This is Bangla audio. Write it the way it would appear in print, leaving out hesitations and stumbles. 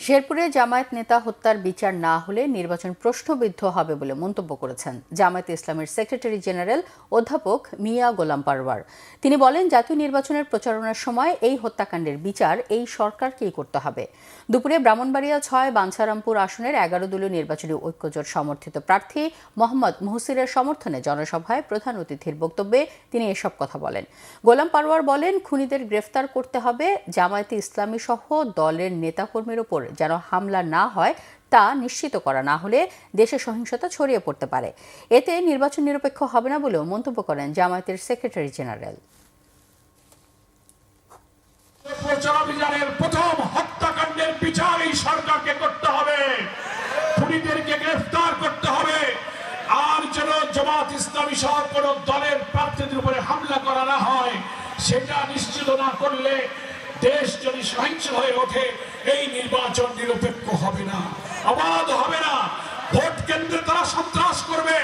শেরপুরে জামায়াত নেতা হত্যার বিচার না হলে নির্বাচন প্রশ্নবিদ্ধ হবে বলে মন্তব্য করেছেন জামায়াতে ইসলামের সেক্রেটারি জেনারেল অধ্যাপক মিয়া গোলাম পারওয়ার। তিনি বলেন, জাতীয় নির্বাচনের প্রচারণার সময় এই হত্যাকাণ্ডের বিচার এই সরকারকেই করতে হবে। দুপুরে ব্রাহ্মণবাড়িয়া ৬ বাঞ্ছারামপুর আসনের ১১ দলীয় নির্বাচনী ঐক্যজোট সমর্থিত প্রার্থী মোহাম্মদ মুহসিরের সমর্থনে জনসভায় প্রধান অতিথির বক্তব্যে তিনি এসব কথা বলেন। গোলাম পারওয়ার বলেন, খুনিদের গ্রেফতার করতে হবে। জামায়াতে ইসলামী সহ দলের নেতাকর্মীর উপর যেন হামলা না হয় তা নিশ্চিত করা না হলে দেশে সহিংসতা ছড়িয়ে পড়তে পারে। এতে নির্বাচন নিরপেক্ষ হবে না বলেও মন্তব্য করেন জামায়াতের সেক্রেটারি জেনারেল। প্রচারাভিযানের প্রথম হত্যাকাণ্ডের বিচার এই সরকারকে করতে হবে, খুনিদেরকে গ্রেফতার করতে হবে। আর যেন জামাত ইসলামী সহ কোন দলের প্রার্থীদের উপরে হামলা করা না হয়, সেটা নিশ্চিত না করলে দেশ যদি সহিংস হয়ে ওঠে এই নির্বাচন নিরপেক্ষ হবে না, অবাধ হবে না। ভোট কেন্দ্রে তারা সন্ত্রাস করবে।